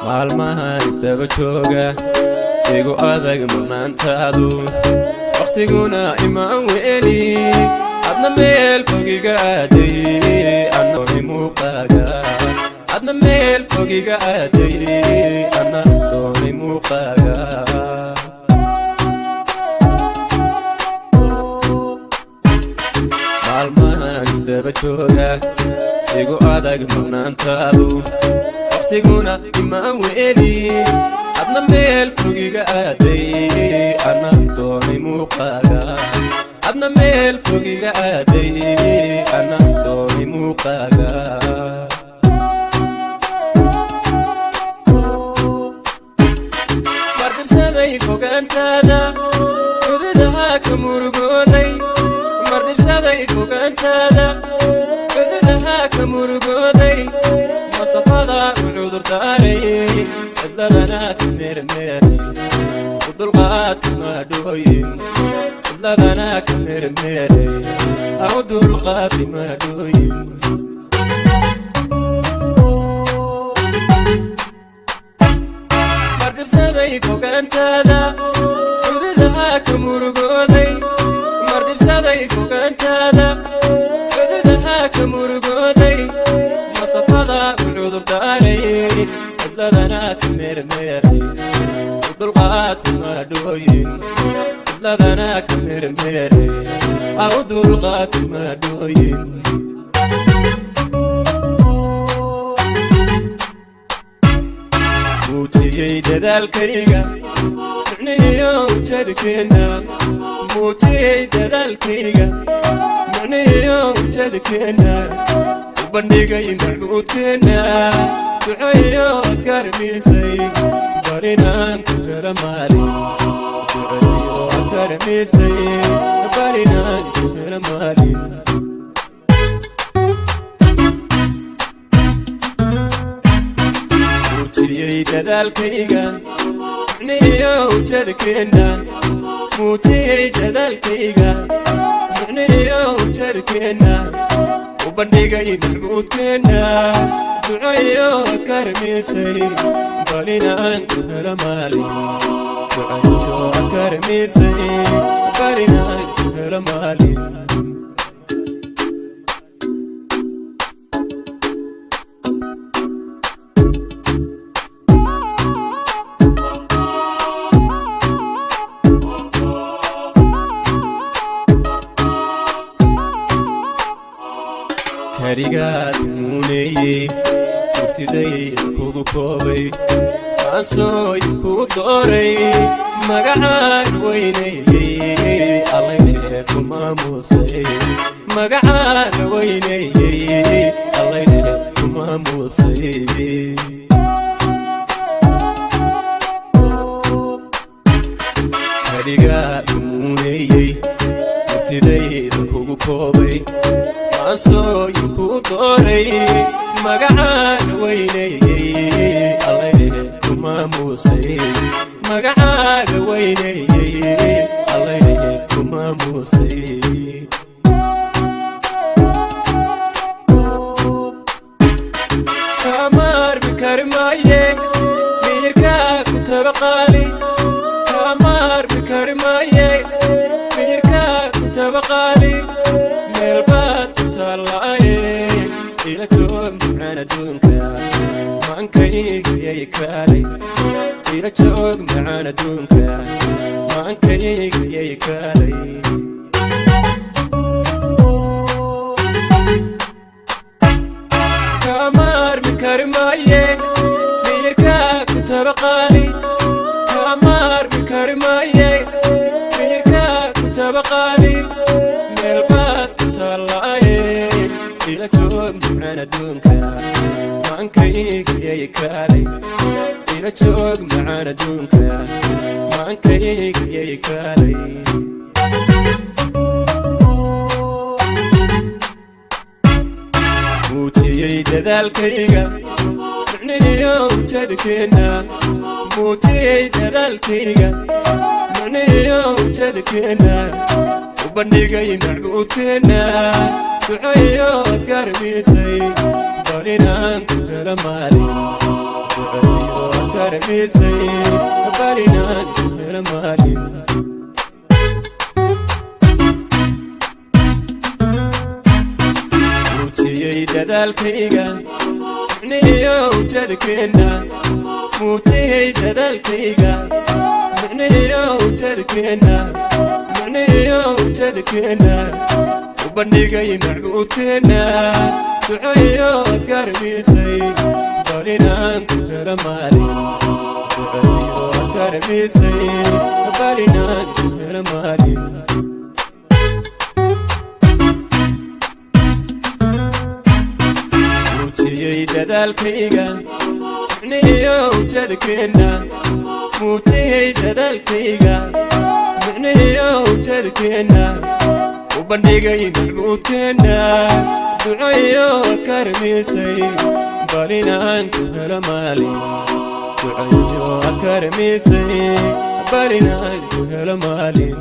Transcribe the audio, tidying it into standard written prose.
maalmahan istaba jooga igu adag maqnaantaadu waqtiguna imaan weeli adna meel fogiga aaday anna muuqaaga adna meel fogiga aaday anna doonay muuqaaga maalmahan istaba jooga igu adag maqnaantaadu waqtiguna imaan weeli adna meel fogiga aaday anna doonay muuqaaga adna meel fogiga aaday anna doonay muuqaaga mardhibsaday fogaantaada cududaha ka murugooday mardhibsaday fogaantaada cududaha ka murugooday masafada cudur daaray cidladana ka meermeeray udulqaadka maadhooyin cidladana ka meermeeray udulqaadka maadhooyin mardhibsaday fogaantaada cududaha ka murugooday mardhibsaday fogaantaada cududaha ka murugooday masafada cudur daaray cidladana ka meermeeray udulqaadka maadhooyin cidladana ka meermeeray udulqaadka maadhooyin muujiyey dadaalkayga micnihiyo ujeedkeena muujiyey dadaalkayga micnihiyo ujeedkeena ubandhigay macbuudkeena duceeyo ad karamisay barinaan ku hela maalin duceeyo ad karamisay barinaan ku hela maalin muujiyey dadaalkayga micnihiyo ujeedkeena muujiyey dadaalkayga micnihiyo ujeedkeena ubandhigay macbuudkeena duceeyo ad karamisay barinaan ku hela maalin duceeyo ad karamisay barinaan ku hela maalin karigaad muuneeyey murtiday kugu koobay maansooy kugu dooray magacaan weyneeyey allayne ku maamuusay magacaan weyneeyey allayne ku maamuusay karigaad muuneeyey murtiday kugu koobay maansooy kugu dooray magacaan weyneeyey allayne ku maamuusay magacaaga weyneeyey allayne ku maamuusay kamaarmi kari maaye miyirkaa ku tabaqaali kamaarmi kari maaye miyirkaa ku tabaqaali meelbaad ku taallaaye ila joog macaan adduunka maankayga yay kaalay ila joog macaan adduunka maankayga yay kaalay kamaarmi kari maaye miyirkaa ku tabaqaali kamaarmi kari maaye miyirkaa ku tabaqaali meelbaad ku taallaaye ila joog macaan adduunka maankayga yay kaalay ila joog macaan adduunka maankayga yay kaalay muujiyey dadaalkayga micnihiyo ujeedkeena muujiyey dadaalkayga micnihiyo ujeedkeena ubandhigay macbuudkeena duceeyo ad karamisay barinaan ku hela maalin duceeyo كرميسي بالنا نهر مالين موتي دالكيغا معنيو تذكرنا موتي دالكيغا معنيو تذكرنا معنيو تذكرنا وبنيغي معبودكنا دعيو كرميسي بالنا نهر مالين دعيو كرميسي بالنا نهر مالين دالكيغا معنيو تذكرنا موتي دالكيغا معنيو تذكرنا وبنيغي معبودكنا دعيو كرميسي بالنا نهر مالين دعيو كرميسي بالنا نهر مالين